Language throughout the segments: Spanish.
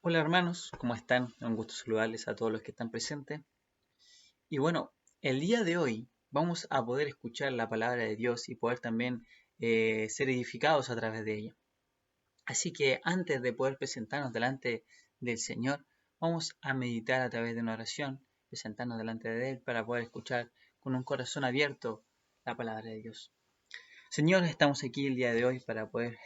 Hola hermanos, ¿cómo están? Un gusto saludarles a todos los que están presentes. Y bueno, el día de hoy vamos a poder escuchar la palabra de Dios y poder también ser edificados a través de ella. Así que antes de poder presentarnos delante del Señor, vamos a meditar a través de una oración, presentarnos delante de Él para poder escuchar con un corazón abierto la palabra de Dios. Señor, estamos aquí el día de hoy para poder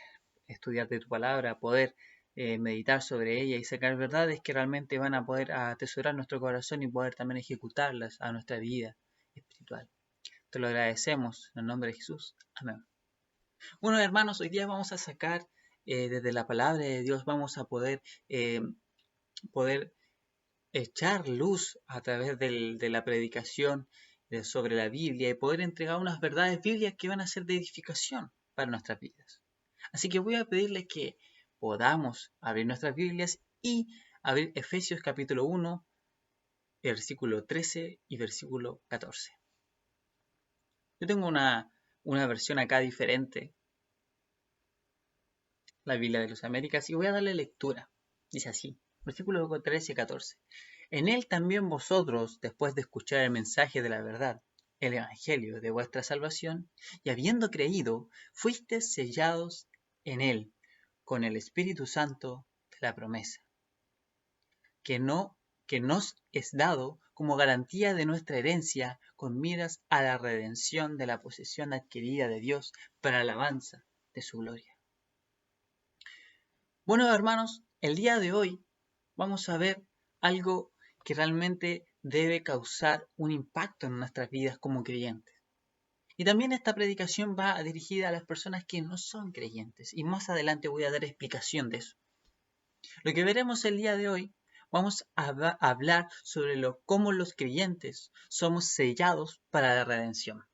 estudiar de tu palabra, poder meditar sobre ella y sacar verdades que realmente van a poder atesorar nuestro corazón y poder también ejecutarlas a nuestra vida espiritual. Te lo agradecemos en el nombre de Jesús. Amén. Bueno, hermanos, hoy día vamos a sacar desde la palabra de Dios, vamos a poder echar luz a través de la predicación sobre la Biblia y poder entregar unas verdades bíblicas que van a ser de edificación para nuestras vidas. Así que voy a pedirles que podamos abrir nuestras Biblias y abrir Efesios capítulo 1, versículo 13 y versículo 14. Yo tengo una versión acá diferente, la Biblia de las Américas, y voy a darle lectura. Dice así, versículo 13 y 14. En él también vosotros, después de escuchar el mensaje de la verdad, el evangelio de vuestra salvación, y habiendo creído, fuisteis sellados en él con el Espíritu Santo de la promesa, que no que nos es dado como garantía de nuestra herencia con miras a la redención de la posesión adquirida de Dios para alabanza de su gloria. Bueno, hermanos, el día de hoy vamos a ver algo que realmente debe causar un impacto en nuestras vidas como creyentes. Y también esta predicación va dirigida a las personas que no son creyentes. Y más adelante voy a dar explicación de eso. Lo que veremos el día de hoy, vamos a hablar sobre cómo los creyentes somos sellados para la redención.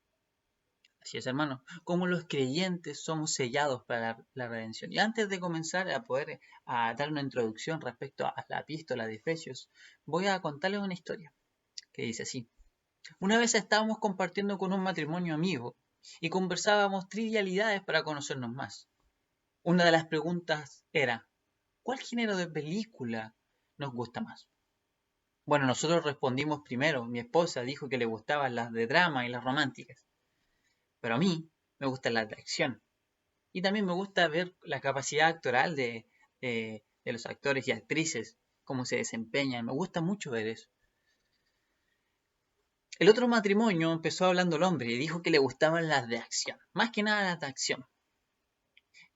Así es, hermano, cómo los creyentes somos sellados para la redención. Y antes de comenzar a dar una introducción respecto a la epístola de Efesios, voy a contarles una historia que dice así. Una vez estábamos compartiendo con un matrimonio amigo y conversábamos trivialidades para conocernos más. Una de las preguntas era, ¿cuál género de película nos gusta más? Bueno, nosotros respondimos primero. Mi esposa dijo que le gustaban las de drama y las románticas. Pero a mí me gustan las de acción. Y también me gusta ver la capacidad actoral de los actores y actrices, cómo se desempeñan. Me gusta mucho ver eso. El otro matrimonio empezó hablando el hombre y dijo que le gustaban las de acción. Más que nada las de acción.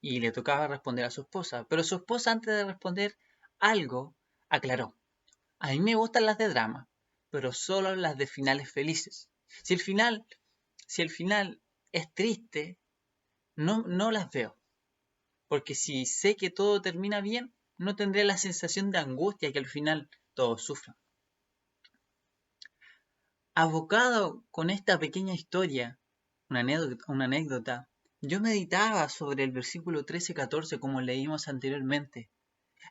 Y le tocaba responder a su esposa. Pero su esposa, antes de responder algo, aclaró. A mí me gustan las de drama, pero solo las de finales felices. Si el final, si el final es triste, no las veo. Porque si sé que todo termina bien, no tendré la sensación de angustia que al final todos sufran. Abocado con esta pequeña historia, una anécdota, yo meditaba sobre el versículo 13-14 como leímos anteriormente,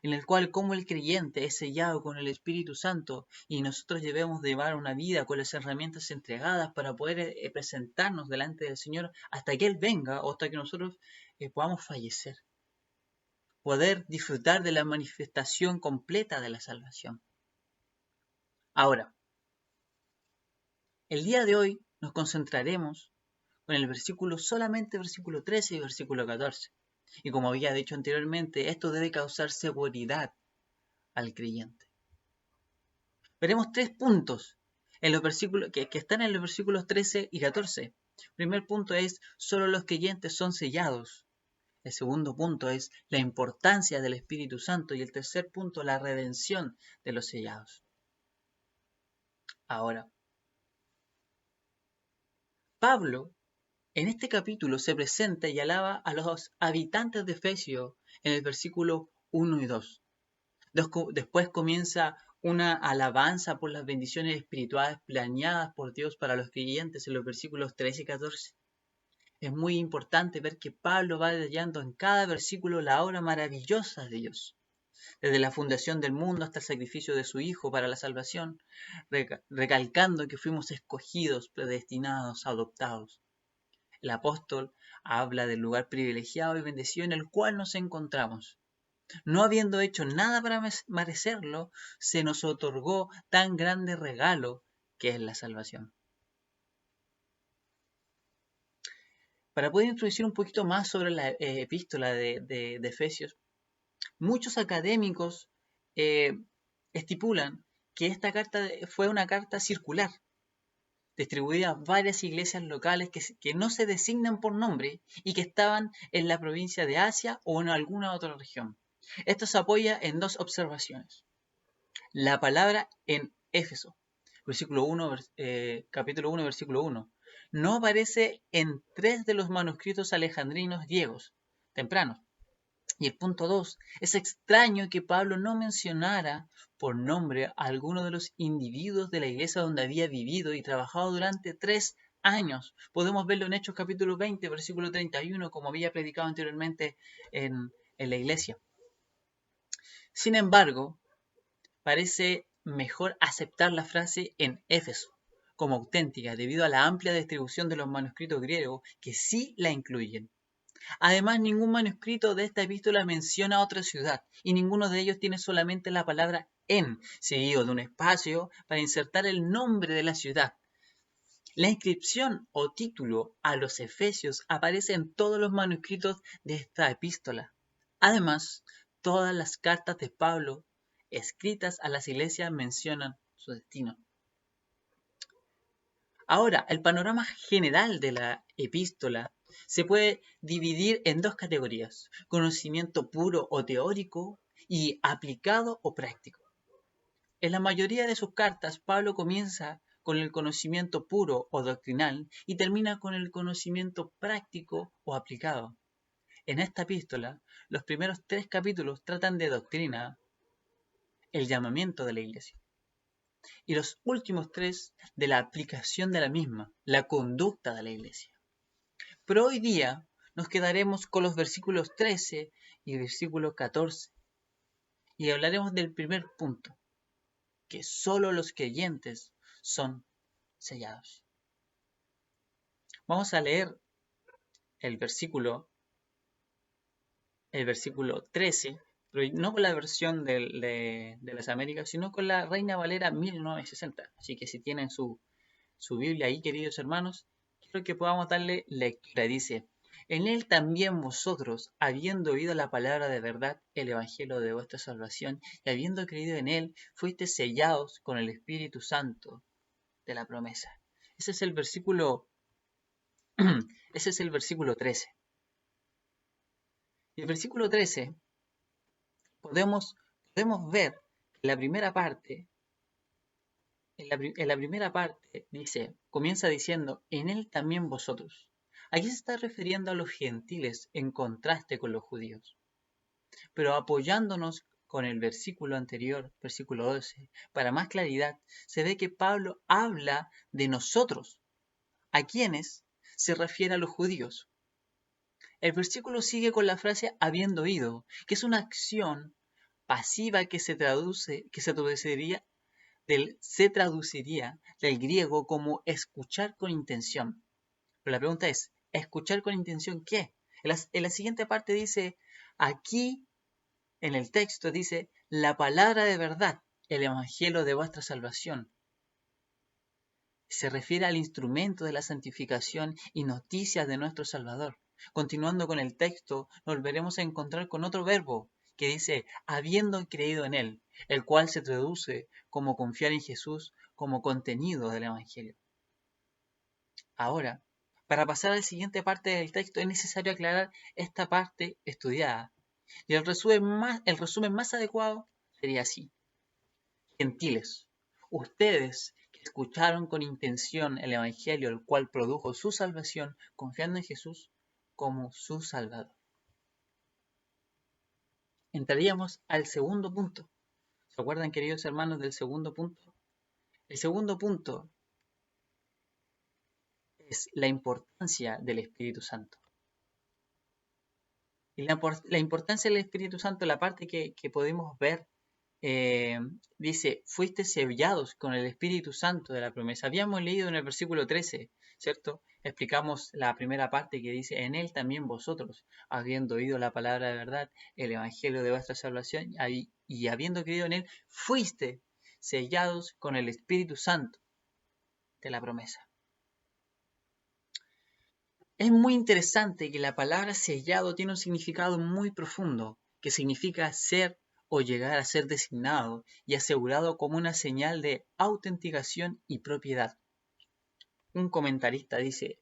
en el cual como el creyente es sellado con el Espíritu Santo y nosotros debemos llevar una vida con las herramientas entregadas para poder presentarnos delante del Señor hasta que Él venga o hasta que nosotros podamos fallecer. Poder disfrutar de la manifestación completa de la salvación. Ahora, el día de hoy nos concentraremos con el versículo, solamente versículo 13 y versículo 14. Y como había dicho anteriormente, esto debe causar seguridad al creyente. Veremos tres puntos en los versículos que están en los versículos 13 y 14. El primer punto es, solo los creyentes son sellados. El segundo punto es la importancia del Espíritu Santo y el tercer punto, la redención de los sellados. Ahora, Pablo en este capítulo se presenta y alaba a los habitantes de Efesio en el versículo 1 y 2. Después comienza una alabanza por las bendiciones espirituales planeadas por Dios para los creyentes en los versículos 13 y 14. Es muy importante ver que Pablo va detallando en cada versículo la obra maravillosa de Dios, desde la fundación del mundo hasta el sacrificio de su Hijo para la salvación, recalcando que fuimos escogidos, predestinados, adoptados. El apóstol habla del lugar privilegiado y bendecido en el cual nos encontramos. No habiendo hecho nada para merecerlo, se nos otorgó tan grande regalo que es la salvación. Para poder introducir un poquito más sobre la epístola de Efesios, muchos académicos eh, estipulan que esta carta fue una carta circular, distribuida a varias iglesias locales que no se designan por nombre y que estaban en la provincia de Asia o en alguna otra región. Esto se apoya en dos observaciones. La palabra en Éfeso, capítulo 1, versículo 1, no aparece en 3 de los manuscritos alejandrinos griegos tempranos. Y el punto 2, es extraño que Pablo no mencionara por nombre a alguno de los individuos de la iglesia donde había vivido y trabajado durante 3 años. Podemos verlo en Hechos capítulo 20, versículo 31, como había predicado anteriormente en la iglesia. Sin embargo, parece mejor aceptar la frase en Éfeso como auténtica debido a la amplia distribución de los manuscritos griegos que sí la incluyen. Además, ningún manuscrito de esta epístola menciona otra ciudad y ninguno de ellos tiene solamente la palabra en, seguido de un espacio para insertar el nombre de la ciudad. La inscripción o título a los Efesios aparece en todos los manuscritos de esta epístola. Además, todas las cartas de Pablo escritas a las iglesias mencionan su destino. Ahora, el panorama general de la epístola se puede dividir en dos categorías: conocimiento puro o teórico y aplicado o práctico. En la mayoría de sus cartas, Pablo comienza con el conocimiento puro o doctrinal y termina con el conocimiento práctico o aplicado. En esta epístola, los primeros 3 capítulos tratan de doctrina, el llamamiento de la iglesia, y los últimos 3 de la aplicación de la misma, la conducta de la iglesia. Pero hoy día nos quedaremos con los versículos 13 y versículo 14 y hablaremos del primer punto, que solo los creyentes son sellados. Vamos a leer el versículo 13, pero no con la versión de las Américas, sino con la Reina Valera 1960. Así que si tienen su Biblia ahí, queridos hermanos, quiero que podamos darle lectura. Dice: en él también vosotros, habiendo oído la palabra de verdad, el evangelio de vuestra salvación, y habiendo creído en él, fuisteis sellados con el Espíritu Santo de la promesa. Ese es el versículo 13. Y el versículo 13 podemos ver en la primera parte. En la primera parte comienza diciendo: en él también vosotros. Aquí se está refiriendo a los gentiles en contraste con los judíos. Pero apoyándonos con el versículo anterior, versículo 12, para más claridad, se ve que Pablo habla de nosotros, a quienes se refiere a los judíos. El versículo sigue con la frase habiendo oído, que es una acción pasiva que se traduciría del griego como escuchar con intención. Pero la pregunta es, ¿escuchar con intención qué? En la siguiente parte dice, aquí en el texto dice, la palabra de verdad, el evangelio de vuestra salvación. Se refiere al instrumento de la santificación y noticias de nuestro Salvador. Continuando con el texto, nos volveremos a encontrar con otro verbo que dice, habiendo creído en él, el cual se traduce como confiar en Jesús como contenido del evangelio. Ahora, para pasar a la siguiente parte del texto es necesario aclarar esta parte estudiada. Y el resumen más adecuado sería así. Gentiles, ustedes que escucharon con intención el evangelio, el cual produjo su salvación, confiando en Jesús como su Salvador. Entraríamos al segundo punto. ¿Se acuerdan, queridos hermanos, del segundo punto? El segundo punto es la importancia del Espíritu Santo. Y la importancia del Espíritu Santo, la parte que podemos ver, dice, fuiste sellados con el Espíritu Santo de la promesa. Habíamos leído en el versículo 13, ¿cierto? Explicamos la primera parte que dice, en Él también vosotros, habiendo oído la palabra de verdad, el evangelio de vuestra salvación, y habiendo creído en Él, fuiste sellados con el Espíritu Santo de la promesa. Es muy interesante que la palabra sellado tiene un significado muy profundo, que significa ser o llegar a ser designado y asegurado como una señal de autenticación y propiedad. Un comentarista dice,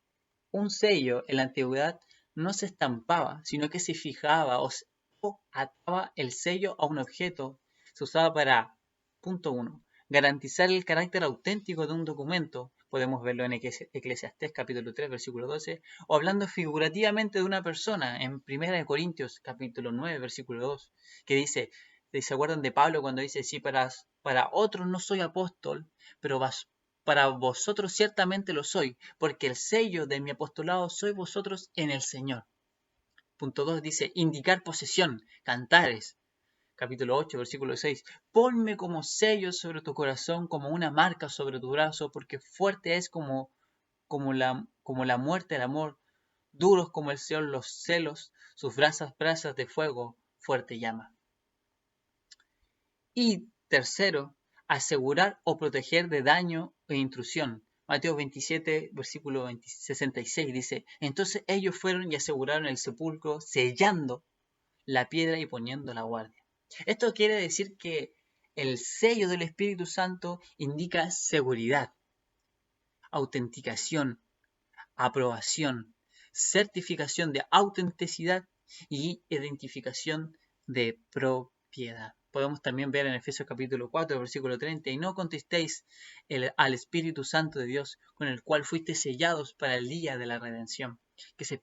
un sello en la antigüedad no se estampaba, sino que se fijaba o ataba el sello a un objeto. Se usaba para, punto 1, garantizar el carácter auténtico de un documento. Podemos verlo en Eclesiastés capítulo 3, versículo 12, o hablando figurativamente de una persona en 1 Corintios capítulo 9, versículo 2, que dice, ¿se acuerdan de Pablo cuando dice, sí, para otros no soy apóstol, pero para vosotros ciertamente lo soy, porque el sello de mi apostolado sois vosotros en el Señor? Punto 2 dice, indicar posesión, Cantares, capítulo 8, versículo 6. Ponme como sello sobre tu corazón, como una marca sobre tu brazo, porque fuerte es como la muerte el amor, duros como el Seol los celos, sus brasas de fuego, fuerte llama. Y tercero, asegurar o proteger de daño e intrusión. Mateo 27, versículo 66 dice, entonces ellos fueron y aseguraron el sepulcro, sellando la piedra y poniendo la guardia. Esto quiere decir que el sello del Espíritu Santo indica seguridad, autenticación, aprobación, certificación de autenticidad y identificación de propiedad. Podemos también ver en Efesios capítulo 4, versículo 30, y no contestéis al Espíritu Santo de Dios, con el cual fuiste sellados para el día de la redención, que se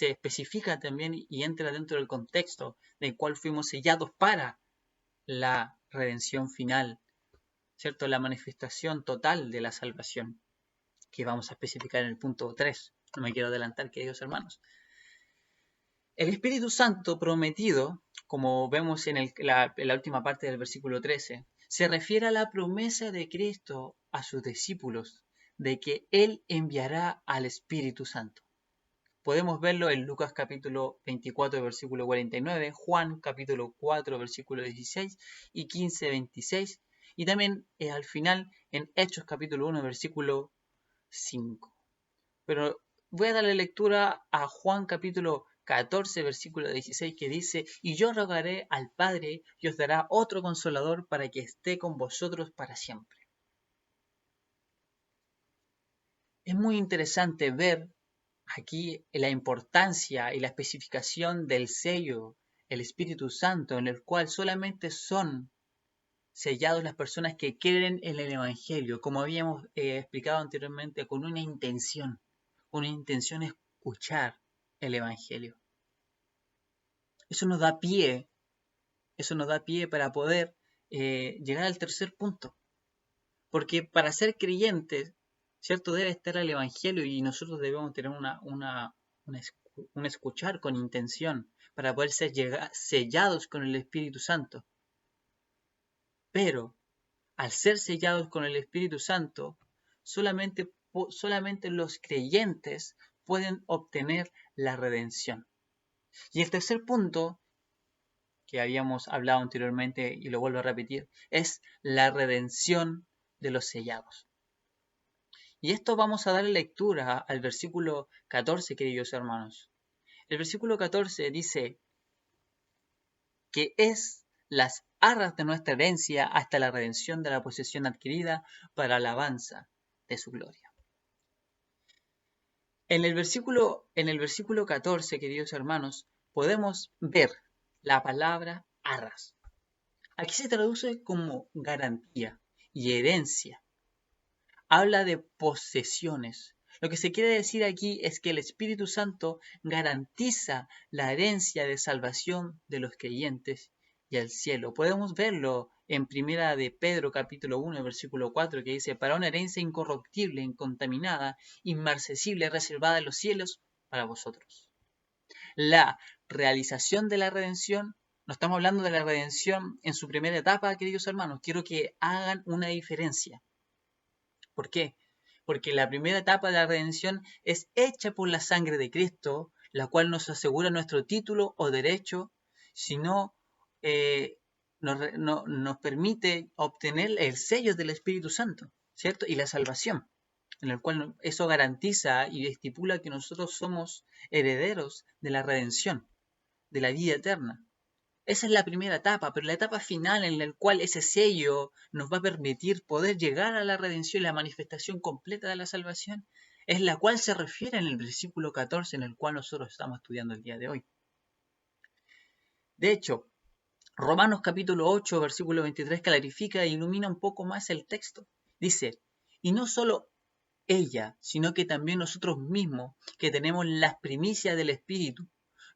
especifica también y entra dentro del contexto del cual fuimos sellados para la redención final, ¿cierto? La manifestación total de la salvación, que vamos a especificar en el punto 3. No me quiero adelantar, queridos hermanos. El Espíritu Santo prometido, como vemos en la última parte del versículo 13, se refiere a la promesa de Cristo a sus discípulos de que Él enviará al Espíritu Santo. Podemos verlo en Lucas capítulo 24, versículo 49, Juan capítulo 4, versículo 16 y 15, 26, y también al final en Hechos capítulo 1, versículo 5. Pero voy a darle lectura a Juan capítulo 14, versículo 16, que dice, y yo rogaré al Padre y os dará otro consolador para que esté con vosotros para siempre. Es muy interesante ver aquí la importancia y la especificación del sello, el Espíritu Santo, en el cual solamente son sellados las personas que creen en el Evangelio, como habíamos explicado anteriormente, con una intención escuchar el Evangelio. Eso nos da pie para poder llegar al tercer punto. Porque para ser creyentes, ¿cierto? Debe estar el Evangelio y nosotros debemos tener un escuchar con intención para poder ser sellados con el Espíritu Santo. Pero al ser sellados con el Espíritu Santo, solamente los creyentes pueden obtener la redención. Y el tercer punto, que habíamos hablado anteriormente y lo vuelvo a repetir, es la redención de los sellados. Y esto vamos a darle lectura al versículo 14, queridos hermanos. El versículo 14 dice que es las arras de nuestra herencia hasta la redención de la posesión adquirida para alabanza de su gloria. En el versículo 14, queridos hermanos, podemos ver la palabra arras. Aquí se traduce como garantía y herencia. Habla de posesiones. Lo que se quiere decir aquí es que el Espíritu Santo garantiza la herencia de salvación de los creyentes y al cielo. Podemos verlo en primera de Pedro capítulo 1, versículo 4, que dice, para una herencia incorruptible, incontaminada, inmarcesible, reservada en los cielos para vosotros. La realización de la redención, no estamos hablando de la redención en su primera etapa, queridos hermanos, quiero que hagan una diferencia. ¿Por qué? Porque la primera etapa de la redención es hecha por la sangre de Cristo, la cual nos asegura nuestro título o derecho, sino nos permite obtener el sello del Espíritu Santo, ¿cierto? Y la salvación, en el cual eso garantiza y estipula que nosotros somos herederos de la redención, de la vida eterna. Esa es la primera etapa, pero la etapa final en la cual ese sello nos va a permitir poder llegar a la redención y la manifestación completa de la salvación, es la cual se refiere en el versículo 14 en el cual nosotros estamos estudiando el día de hoy. De hecho, Romanos capítulo 8, versículo 23 clarifica e ilumina un poco más el texto. Dice, y no solo ella, sino que también nosotros mismos, que tenemos las primicias del Espíritu,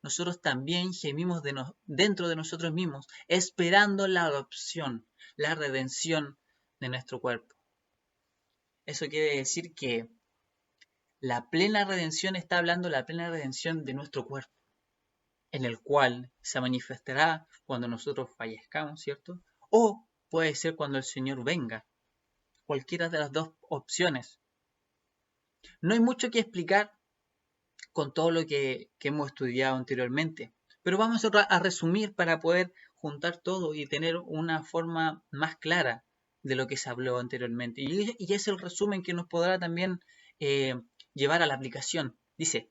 nosotros también gemimos dentro de nosotros mismos, esperando la adopción, la redención de nuestro cuerpo. Eso quiere decir que la plena redención está hablando de la plena redención de nuestro cuerpo, en el cual se manifestará cuando nosotros fallezcamos, ¿cierto? O puede ser cuando el Señor venga. Cualquiera de las dos opciones. No hay mucho que explicar con todo lo que hemos estudiado anteriormente, pero vamos a resumir para poder juntar todo y tener una forma más clara de lo que se habló anteriormente. Y es el resumen que nos podrá también llevar a la aplicación. Dice,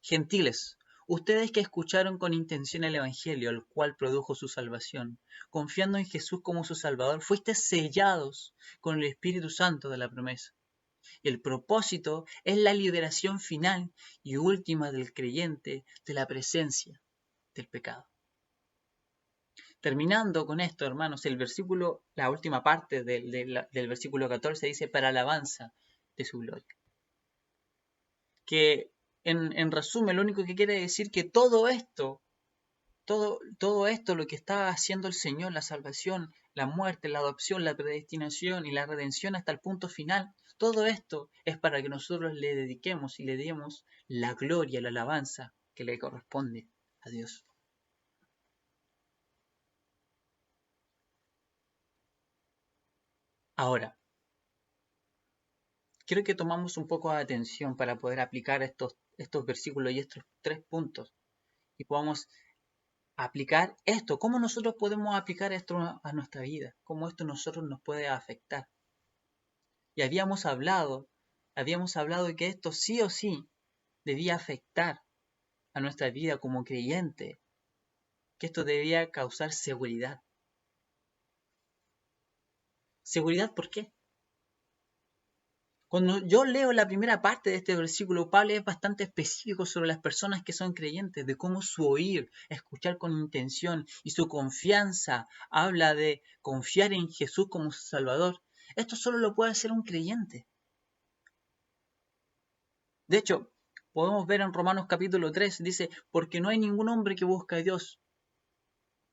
gentiles, ustedes que escucharon con intención el Evangelio, el cual produjo su salvación, confiando en Jesús como su Salvador, fuiste sellados con el Espíritu Santo de la promesa. Y el propósito es la liberación final y última del creyente de la presencia del pecado. Terminando con esto, hermanos, el versículo, la última parte del versículo 14 dice, para alabanza de su gloria. Que en resumen, lo único que quiere decir que todo esto, lo que está haciendo el Señor, la salvación, la muerte, la adopción, la predestinación y la redención hasta el punto final, todo esto es para que nosotros le dediquemos y le demos la gloria, la alabanza que le corresponde a Dios. Ahora, quiero que tomamos un poco de atención para poder aplicar estos versículos y estos 3 puntos y podamos aplicar esto, cómo nosotros podemos aplicar esto a nuestra vida, cómo esto a nosotros nos puede afectar. Y habíamos hablado de que esto sí o sí debía afectar a nuestra vida como creyente, que esto debía causar seguridad. ¿Seguridad por qué? Cuando yo leo la primera parte de este versículo, Pablo es bastante específico sobre las personas que son creyentes, de cómo su oír, escuchar con intención y su confianza habla de confiar en Jesús como su Salvador. Esto solo lo puede hacer un creyente. De hecho, podemos ver en Romanos capítulo 3, dice, porque no hay ningún hombre que busque a Dios.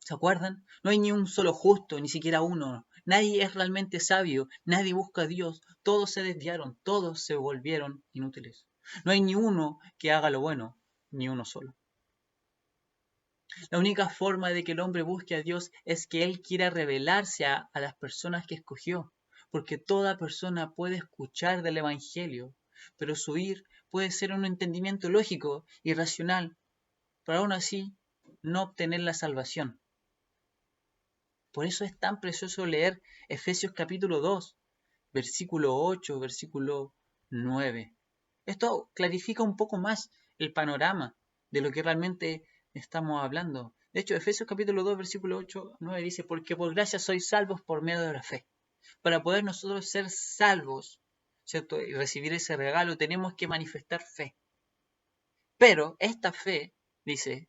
¿Se acuerdan? No hay ni un solo justo, ni siquiera uno. Nadie es realmente sabio, nadie busca a Dios. Todos se desviaron, todos se volvieron inútiles. No hay ni uno que haga lo bueno, ni uno solo. La única forma de que el hombre busque a Dios es que Él quiera revelarse a las personas que escogió. Porque toda persona puede escuchar del Evangelio, pero su oír puede ser un entendimiento lógico y racional, pero aún así no obtener la salvación. Por eso es tan precioso leer Efesios capítulo 2, versículo 8, versículo 9. Esto clarifica un poco más el panorama de lo que realmente estamos hablando. De hecho, Efesios capítulo 2, versículo 8, 9 dice, porque por gracia sois salvos por medio de la fe. Para poder nosotros ser salvos, ¿cierto? Y recibir ese regalo, tenemos que manifestar fe. Pero esta fe, dice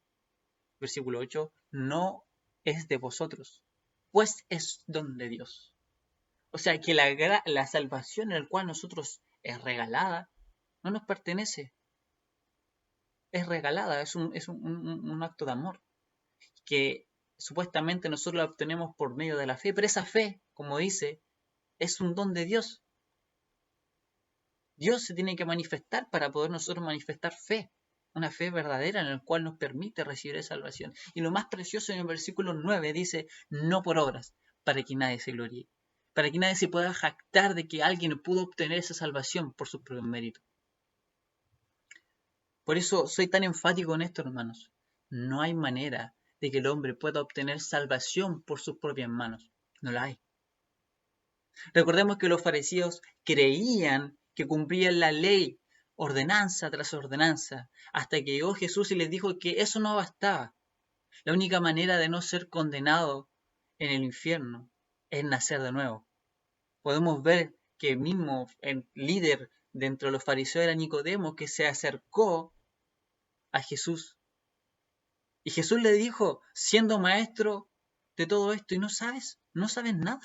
versículo 8, no es de vosotros, pues es don de Dios. O sea que la salvación en la cual nosotros es regalada, no nos pertenece, es regalada, es un acto de amor, que supuestamente nosotros la obtenemos por medio de la fe, pero esa fe, como dice, es un don de Dios. Dios se tiene que manifestar para poder nosotros manifestar fe, una fe verdadera en la cual nos permite recibir esa salvación. Y lo más precioso en el versículo 9 dice, no por obras, para que nadie se gloríe. para que nadie se pueda jactar de que alguien pudo obtener esa salvación por sus propios méritos. Por eso soy tan enfático en esto, hermanos. No hay manera de que el hombre pueda obtener salvación por sus propias manos. No la hay. Recordemos que los fariseos creían que cumplían la ley, ordenanza tras ordenanza, hasta que llegó Jesús y les dijo que eso no bastaba. La única manera de no ser condenado en el infierno es nacer de nuevo. Podemos ver que el mismo el líder dentro de los fariseos era Nicodemo, que se acercó a Jesús. Y Jesús le dijo, siendo maestro de todo esto, y no sabes nada.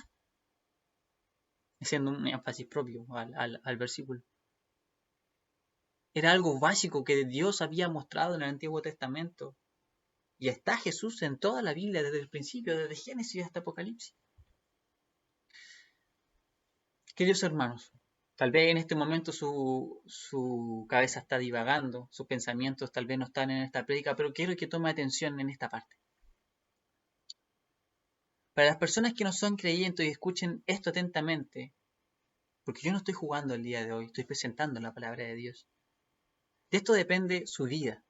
Haciendo un énfasis propio al versículo. Era algo básico que Dios había mostrado en el Antiguo Testamento. Y está Jesús en toda la Biblia, desde el principio, desde Génesis hasta Apocalipsis. Queridos hermanos, tal vez en este momento su cabeza está divagando, sus pensamientos tal vez no están en esta prédica, pero quiero que tome atención en esta parte. Para las personas que no son creyentes y escuchen esto atentamente, porque yo no estoy jugando el día de hoy, estoy presentando la palabra de Dios. De esto depende su vida.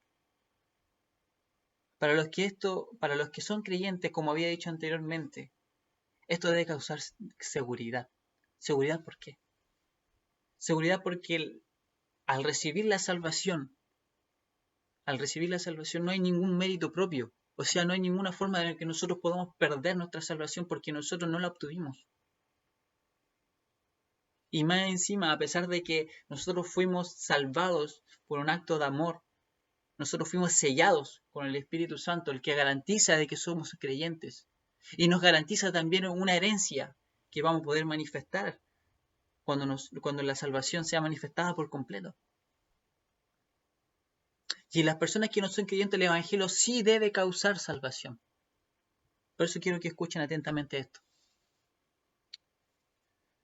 Para los que son creyentes, como había dicho anteriormente, esto debe causar seguridad. ¿Seguridad por qué? Seguridad porque al recibir la salvación no hay ningún mérito propio. O sea, no hay ninguna forma en la que nosotros podamos perder nuestra salvación porque nosotros no la obtuvimos. Y más encima, a pesar de que nosotros fuimos salvados por un acto de amor, nosotros fuimos sellados con el Espíritu Santo, el que garantiza de que somos creyentes. Y nos garantiza también una herencia que vamos a poder manifestar cuando la salvación sea manifestada por completo. Y las personas que no son creyentes, el Evangelio sí debe causar salvación. Por eso quiero que escuchen atentamente esto.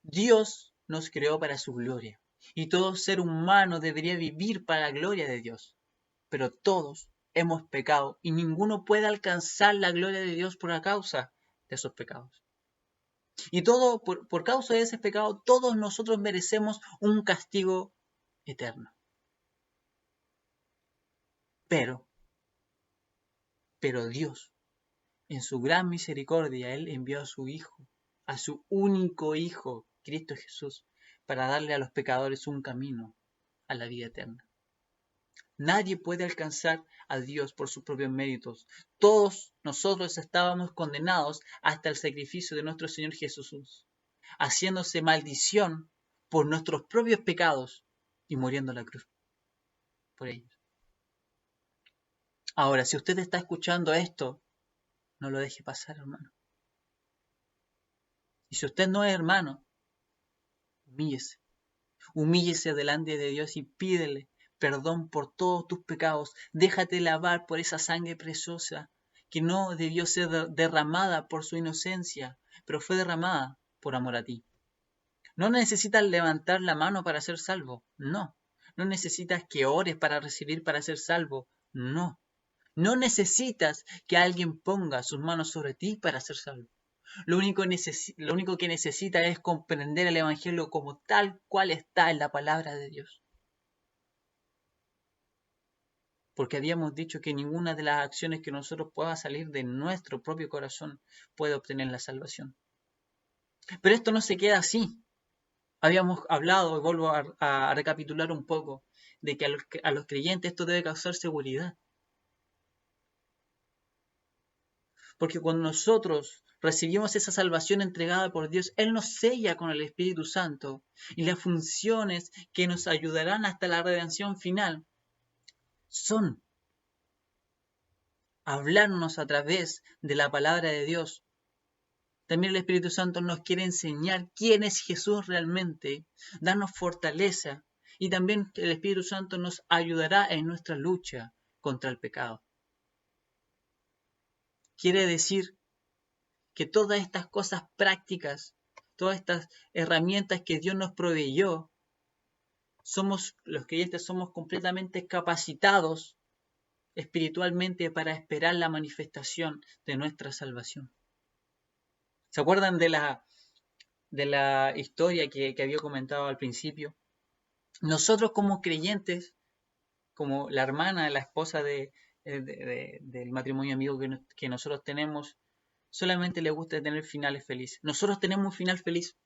Dios nos creó para su gloria. Y todo ser humano debería vivir para la gloria de Dios. Pero todos hemos pecado y ninguno puede alcanzar la gloria de Dios por causa de esos pecados. Y todo, por causa de ese pecado, todos nosotros merecemos un castigo eterno. Pero Dios, en su gran misericordia, Él envió a su Hijo, a su único Hijo, Cristo Jesús, para darle a los pecadores un camino a la vida eterna. Nadie puede alcanzar a Dios por sus propios méritos. Todos nosotros estábamos condenados hasta el sacrificio de nuestro Señor Jesús, haciéndose maldición por nuestros propios pecados y muriendo en la cruz por ellos. Ahora, si usted está escuchando esto, no lo deje pasar, hermano. Y si usted no es hermano, humíllese. Humíllese delante de Dios y pídele perdón por todos tus pecados. Déjate lavar por esa sangre preciosa que no debió ser derramada por su inocencia, pero fue derramada por amor a ti. No necesitas levantar la mano para ser salvo, no. No necesitas que ores para recibir para ser salvo, no. No necesitas que alguien ponga sus manos sobre ti para ser salvo. Lo único que necesita es comprender el Evangelio como tal cual está en la palabra de Dios. Porque habíamos dicho que ninguna de las acciones que nosotros pueda salir de nuestro propio corazón puede obtener la salvación. Pero esto no se queda así. Habíamos hablado, y vuelvo a recapitular un poco, de que a los creyentes esto debe causar seguridad. Porque cuando nosotros recibimos esa salvación entregada por Dios, Él nos sella con el Espíritu Santo y las funciones que nos ayudarán hasta la redención final son hablarnos a través de la palabra de Dios. También el Espíritu Santo nos quiere enseñar quién es Jesús realmente, darnos fortaleza y también el Espíritu Santo nos ayudará en nuestra lucha contra el pecado. Quiere decir que todas estas cosas prácticas, todas estas herramientas que Dios nos proveyó, los creyentes somos completamente capacitados espiritualmente para esperar la manifestación de nuestra salvación. ¿Se acuerdan de la historia que había comentado al principio, nosotros como creyentes, como la hermana, la esposa del matrimonio amigo que nosotros tenemos, solamente le gusta tener finales felices. Nosotros tenemos un final feliz.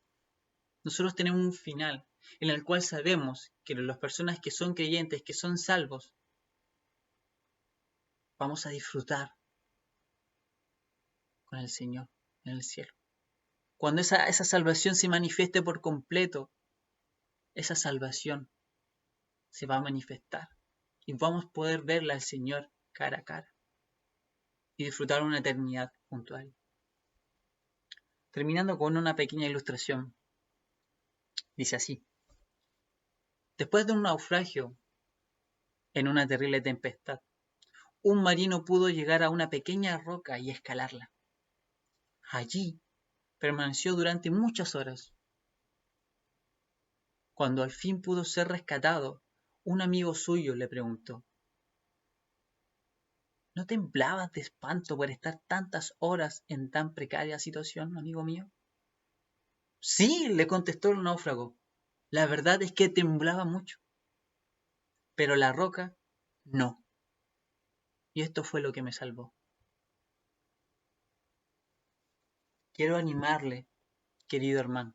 Nosotros tenemos un final en el cual sabemos que las personas que son creyentes, que son salvos, vamos a disfrutar con el Señor en el cielo. Cuando esa salvación se manifieste por completo, esa salvación se va a manifestar y vamos a poder verla al Señor cara a cara y disfrutar una eternidad junto a Él. Terminando con una pequeña ilustración, dice así: después de un naufragio en una terrible tempestad, un marino pudo llegar a una pequeña roca y escalarla. Allí permaneció durante muchas horas. Cuando al fin pudo ser rescatado, un amigo suyo le preguntó: ¿no temblabas de espanto por estar tantas horas en tan precaria situación, amigo mío? Sí, le contestó el náufrago. La verdad es que temblaba mucho, pero la roca no. Y esto fue lo que me salvó. Quiero animarle, querido hermano.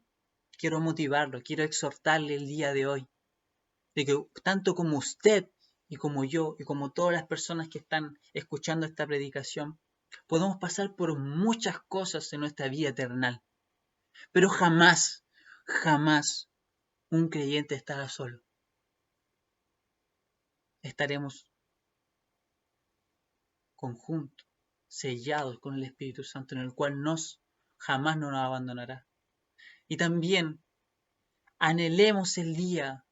Quiero motivarlo, quiero exhortarle el día de hoy, de que tanto como usted y como yo y como todas las personas que están escuchando esta predicación, podemos pasar por muchas cosas en nuestra vida terrenal, pero jamás, jamás un creyente estará solo. Estaremos conjuntos, sellados con el Espíritu Santo, en el cual jamás nos abandonará. Y también anhelemos el día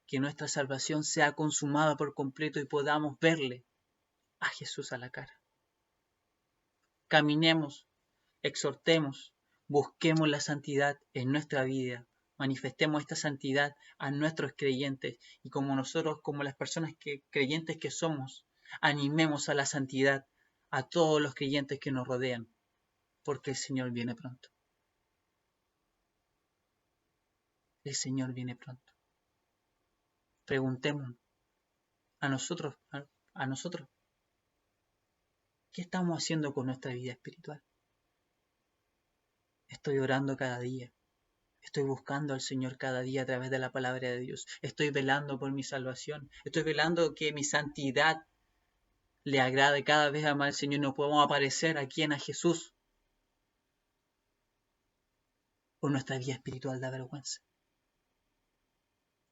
que nuestra salvación sea consumada por completo y podamos verle a Jesús a la cara. Caminemos, exhortemos, busquemos la santidad en nuestra vida, manifestemos esta santidad a nuestros creyentes y como nosotros, como las personas creyentes que somos, animemos a la santidad a todos los creyentes que nos rodean, porque el Señor viene pronto. El Señor viene pronto. Preguntemos a nosotros, ¿qué estamos haciendo con nuestra vida espiritual? Estoy orando cada día. Estoy buscando al Señor cada día a través de la palabra de Dios. Estoy velando por mi salvación. Estoy velando que mi santidad le agrade cada vez más al Señor. No podemos aparecer aquí en a Jesús. Por nuestra vida espiritual da vergüenza.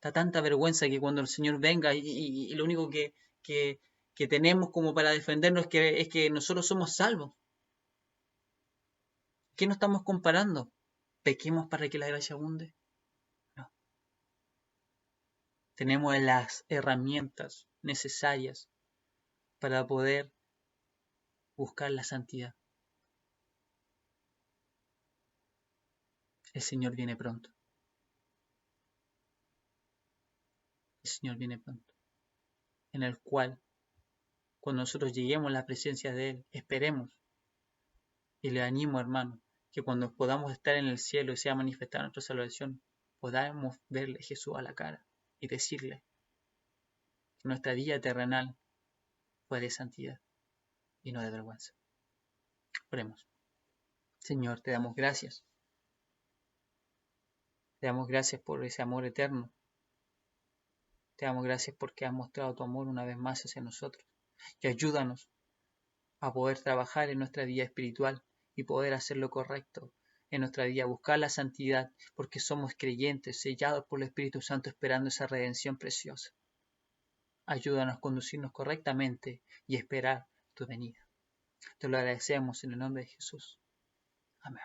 Da tanta vergüenza que cuando el Señor venga y lo único que tenemos como para defendernos es que nosotros somos salvos. ¿Qué nos estamos comparando? ¿Pequemos para que la gracia abunde? No. Tenemos las herramientas necesarias para poder buscar la santidad. El Señor viene pronto. El Señor viene pronto. En el cual, cuando nosotros lleguemos a la presencia de Él, esperemos. Y le animo, hermano, que cuando podamos estar en el cielo y sea manifestada nuestra salvación, podamos verle a Jesús a la cara y decirle que nuestra vida terrenal fue de santidad y no de vergüenza. Oremos. Señor, te damos gracias. Te damos gracias por ese amor eterno. Te damos gracias porque has mostrado tu amor una vez más hacia nosotros. Y ayúdanos a poder trabajar en nuestra vida espiritual y poder hacer lo correcto en nuestra vida, buscar la santidad, porque somos creyentes, sellados por el Espíritu Santo, esperando esa redención preciosa. Ayúdanos a conducirnos correctamente y esperar tu venida. Te lo agradecemos en el nombre de Jesús. Amén.